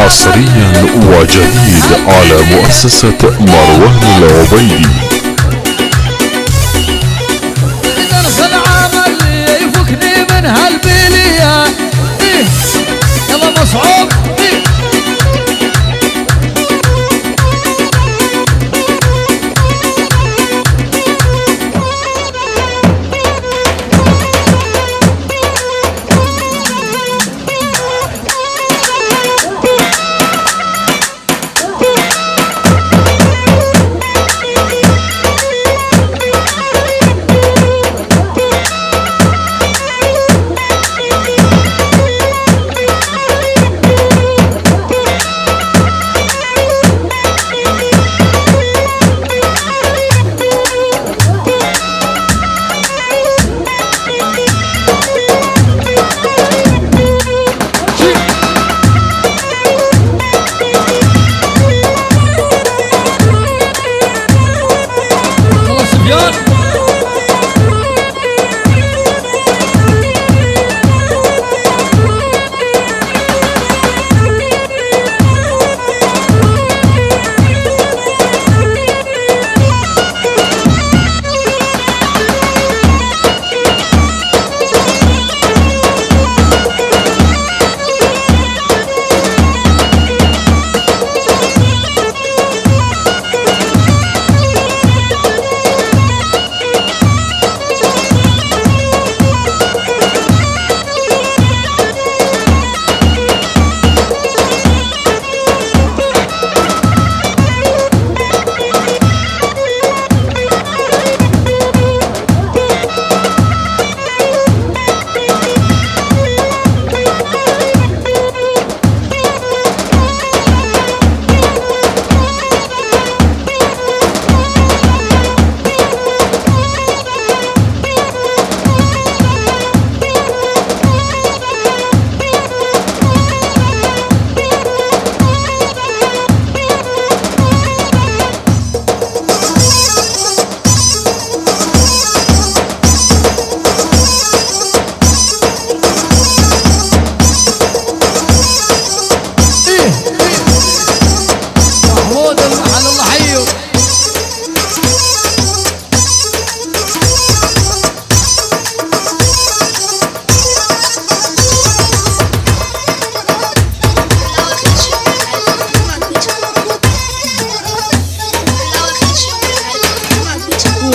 حصريا وجديد على مؤسسة مروان العبيدي. درس العمل يفكني من هالبلية يلا مصعوب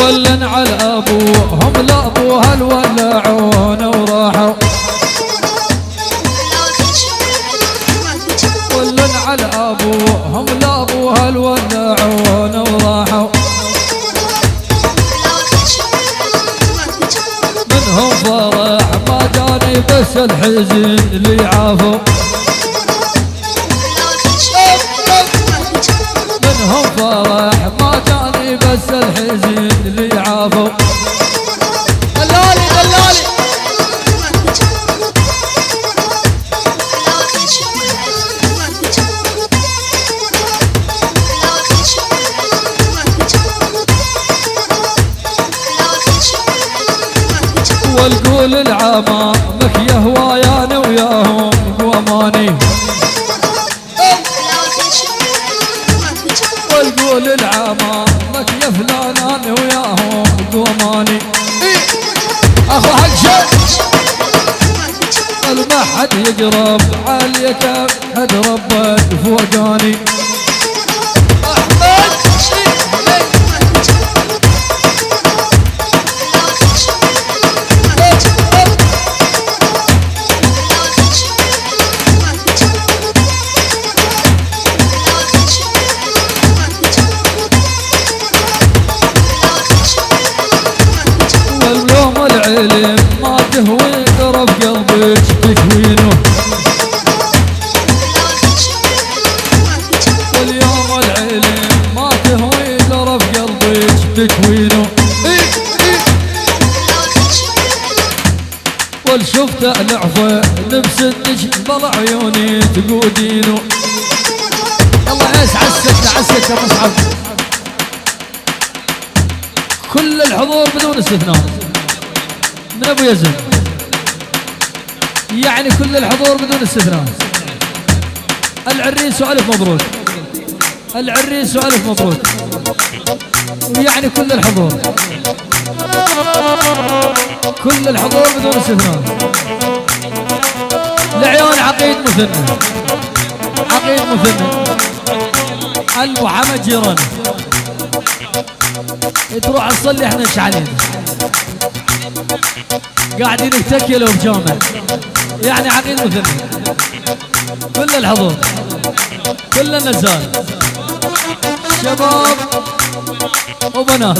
ولن على ابوهم لابوها الولعون وراحوا ولن على ابوهم لابوها الولعون وراحوا منهم فرح ما جاني بس الحزن اللي عافوا منهم فرح ما جاني بس الحزن اللي عافوا دلالي دلالي والقول العمامك يا هوايانا وياهم قوماني والقول العمامك يا فلانان وياهم قوماني اخو حق شيء ما حد يقرب عليك حد ربك فوقاني العلم ما تهوي طرف قلبك تكوينه واليوم العلم ما تهوي طرف قلبك تكوينه والشفت العفة لبستك طلع عيوني تقودينه يلا عيس عسك عسك يا مصعب كل الحضور بدون استثناء من ابو يزن يعني كل الحضور بدون استثناء العريس والف مبروك، العريس والف مبروك، ويعني كل الحضور، كل الحضور بدون استثناء. لعيون عقيد مثنى، عقيد مثنى محمد جيران، تروح تصلي احنا شعلين قاعدين نتكلوا بجامع، يعني عقيد مثنى. كل الحضور، كل النزال، شباب وبنات،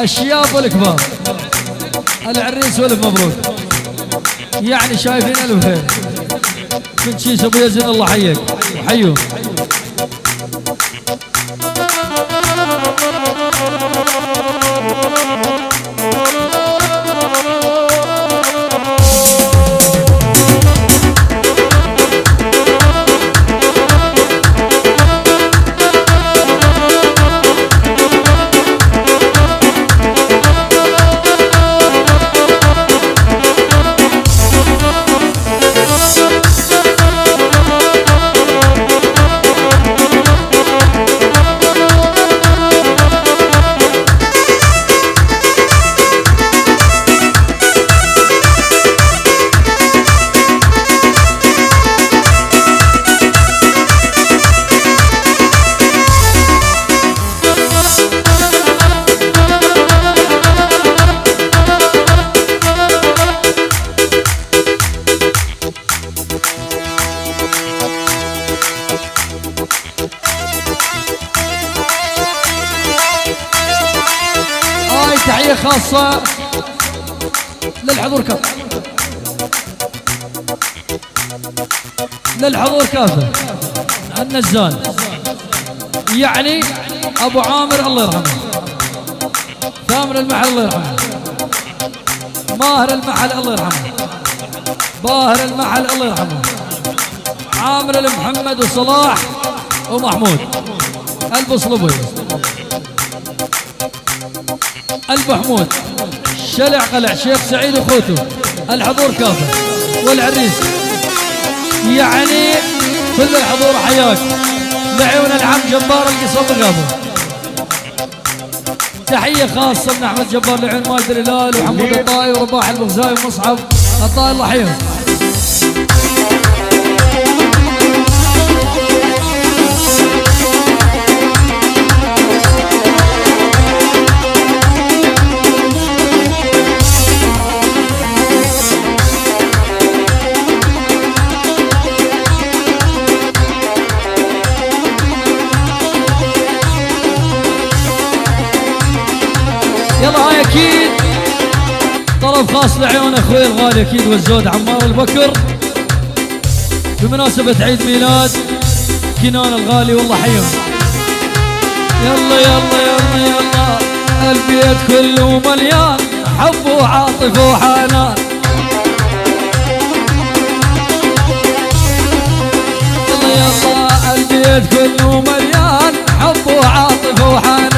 الشياب والكبار، العريس والف مبروك، يعني شايفين الف خير. كنت شيس ابو يزن الله حيك وحيوه. تحية خاصة للحضور كافة، للحضور كافة. النزال يعني أبو عامر الله يرحمه، ثامر المحل الله يرحمه، ماهر المحل الله يرحمه، باهر المحل الله يرحمه، عامر المحمد وصلاح ومحمود البصلبي، البحمود، شلع قلع، شيخ سعيد وخوته، الحضور كافة والعريس، يعني كل الحضور حياك. لعيون العم جبار القصب الغابة. تحية خاصة من أحمد جبار لعيون مالد الهلال وحمود الطائي ورباح البغزاوي ومصعب الطائي الله يحييهم. يلا هاي اكيد طلب خاص لعيون اخوي الغالي اكيد والزود عمار البكر بمناسبة عيد ميلاد كنان الغالي والله حيهم. يلا يلا يلا يلا البيت كله مليان حب وعاطف وحنان. يلا يلا البيت كله مليان حب وعاطف وحنان.